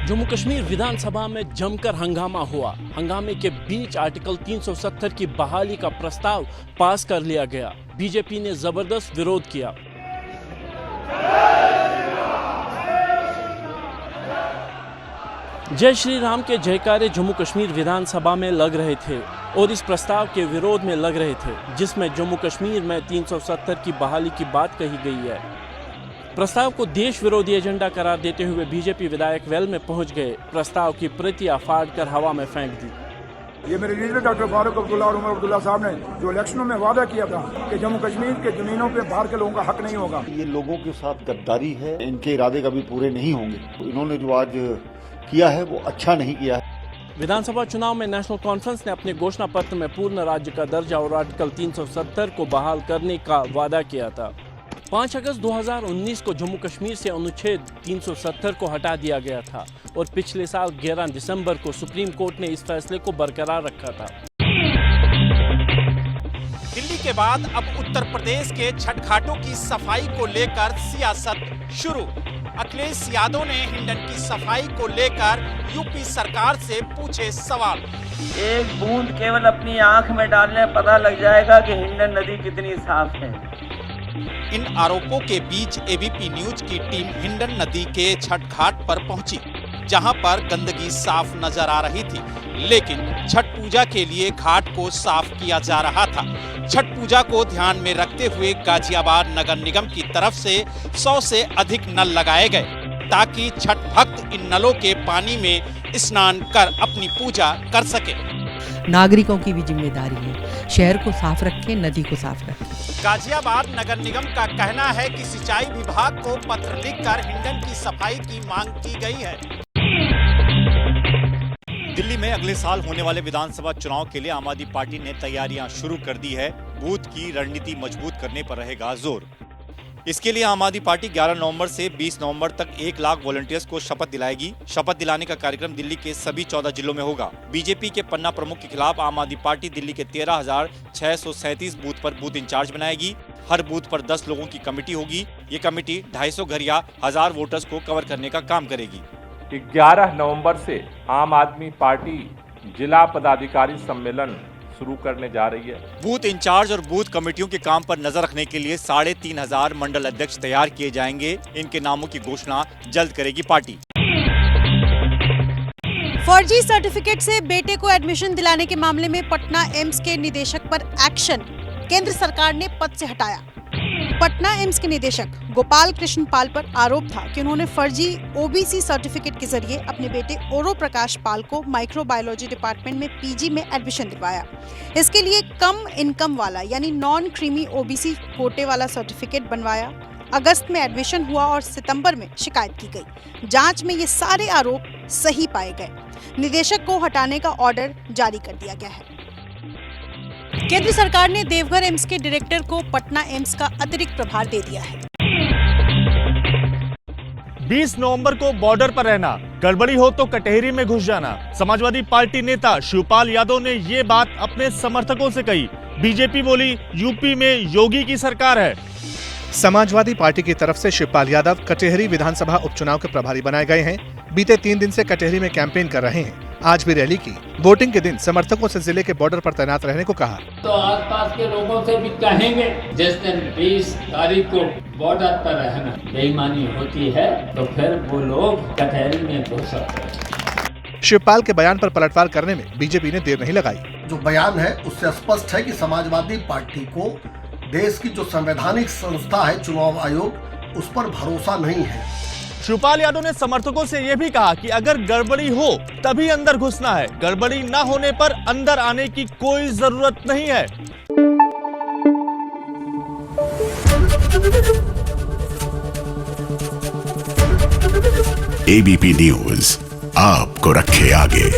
जम्मू कश्मीर विधानसभा में जमकर हंगामा हुआ। हंगामे के बीच आर्टिकल 370 की बहाली का प्रस्ताव पास कर लिया गया। बीजेपी ने जबरदस्त विरोध किया। जय श्री राम के जयकारे जम्मू कश्मीर विधानसभा में लग रहे थे और इस प्रस्ताव के विरोध में लग रहे थे, जिसमें जम्मू कश्मीर में 370 की बहाली की बात कही गई है। प्रस्ताव को देश विरोधी एजेंडा करार देते हुए बीजेपी विधायक वेल में पहुंच गए। प्रस्ताव की प्रतियां फाड़कर हवा में फेंक दी। ये मेरे लीडर डॉक्टर फारूक अब्दुल्ला और उमर अब्दुल्ला साहब ने जो इलेक्शनों में वादा किया था कि जम्मू कश्मीर के जमीनों पे बाहर के लोगों का हक नहीं होगा, ये लोगों के साथ गद्दारी है। इनके इरादे कभी पूरे नहीं होंगे। इन्होंने जो आज किया है वो अच्छा नहीं किया है। विधानसभा चुनाव में नेशनल कॉन्फ्रेंस ने अपने घोषणा पत्र में पूर्ण राज्य का दर्जा और आर्टिकल 370 को बहाल करने का वादा किया था। 5 अगस्त 2019 को जम्मू कश्मीर से अनुच्छेद 370 को हटा दिया गया था और पिछले साल 11 दिसंबर को सुप्रीम कोर्ट ने इस फैसले को बरकरार रखा था। दिल्ली के बाद अब उत्तर प्रदेश के छठ घाटों की सफाई को लेकर सियासत शुरू। अखिलेश यादव ने हिंडन की सफाई को लेकर यूपी सरकार से पूछे सवाल। एक बूंद केवल अपनी आंख में डालने पता लग जाएगा कि हिंडन नदी कितनी साफ है। इन आरोपों के बीच एबीपी न्यूज की टीम हिंडन नदी के छठ घाट पर पहुंची, जहां पर गंदगी साफ नजर आ रही थी, लेकिन छठ पूजा के लिए घाट को साफ किया जा रहा था। छठ पूजा को ध्यान में रखते हुए गाजियाबाद नगर निगम की तरफ से 100 से अधिक नल लगाए गए, ताकि छठ भक्त इन नलों के पानी में स्नान कर अपनी पूजा कर सके। नागरिकों की भी जिम्मेदारी है, शहर को साफ रखें, नदी को साफ रखें। गाजियाबाद नगर निगम का कहना है कि सिंचाई विभाग को पत्र लिखकर हिंडन की सफाई की मांग की गई है। दिल्ली में अगले साल होने वाले विधानसभा चुनाव के लिए आम आदमी पार्टी ने तैयारियां शुरू कर दी है। बूथ की रणनीति मजबूत करने पर रहेगा जोर। इसके लिए आम आदमी पार्टी 11 नवंबर से 20 नवंबर तक 1 लाख वॉलंटियर्स को शपथ दिलाएगी। शपथ दिलाने का कार्यक्रम दिल्ली के सभी 14 जिलों में होगा। बीजेपी के पन्ना प्रमुख के खिलाफ आम आदमी पार्टी दिल्ली के 13,637 बूथ पर बूथ इंचार्ज बनाएगी। हर बूथ पर 10 लोगों की कमेटी होगी। ये कमेटी 250 घर या 1000 वोटर्स को कवर करने का काम करेगी। 11 नवंबर से आम आदमी पार्टी जिला पदाधिकारी सम्मेलन शुरू करने जा रही है। बूथ इंचार्ज और बूथ कमेटियों के काम पर नजर रखने के लिए 3500 मंडल अध्यक्ष तैयार किए जाएंगे। इनके नामों की घोषणा जल्द करेगी पार्टी। फर्जी सर्टिफिकेट से बेटे को एडमिशन दिलाने के मामले में पटना एम्स के निदेशक पर एक्शन। केंद्र सरकार ने पद से हटाया। पटना एम्स के निदेशक गोपाल कृष्ण पाल पर आरोप था कि उन्होंने फर्जी ओबीसी सर्टिफिकेट के जरिए अपने बेटे ओरो प्रकाश पाल को माइक्रोबायोलॉजी डिपार्टमेंट में पीजी में एडमिशन दिलवाया। इसके लिए कम इनकम वाला यानी नॉन क्रीमी ओबीसी कोटे वाला सर्टिफिकेट बनवाया। अगस्त में एडमिशन हुआ और सितंबर में शिकायत की गई। जांच में ये सारे आरोप सही पाए गए। निदेशक को हटाने का ऑर्डर जारी कर दिया गया है। केंद्र सरकार ने देवघर एम्स के डायरेक्टर को पटना एम्स का अतिरिक्त प्रभार दे दिया है। 20 नवंबर को बॉर्डर पर रहना, गड़बड़ी हो तो कटहरी में घुस जाना। समाजवादी पार्टी नेता शिवपाल यादव ने ये बात अपने समर्थकों से कही। बीजेपी बोली यूपी में योगी की सरकार है। समाजवादी पार्टी की तरफ से शिवपाल यादव कटहरी विधानसभा उपचुनाव के प्रभारी बनाए गए हैं। बीते 3 दिन से कटहरी में कैंपेन कर रहे हैं। आज भी रैली की। वोटिंग के दिन समर्थकों से जिले के बॉर्डर पर तैनात रहने को कहा। तो आसपास के लोगों से भी कहेंगे जिस दिन 20 तारीख को बॉर्डर पर रहना बेईमानी होती है तो फिर वो लोग कटहरी में घुस सकते हैं। शिवपाल के बयान पर पलटवार करने में बीजेपी ने देर नहीं लगाई। जो बयान है उससे स्पष्ट है कि समाजवादी पार्टी को देश की जो संवैधानिक संस्था है चुनाव आयोग, उस पर भरोसा नहीं है। शिवपाल यादव ने समर्थकों से यह भी कहा कि अगर गड़बड़ी हो तभी अंदर घुसना है, गड़बड़ी न होने पर अंदर आने की कोई जरूरत नहीं है। एबीपी न्यूज आपको रखे आगे।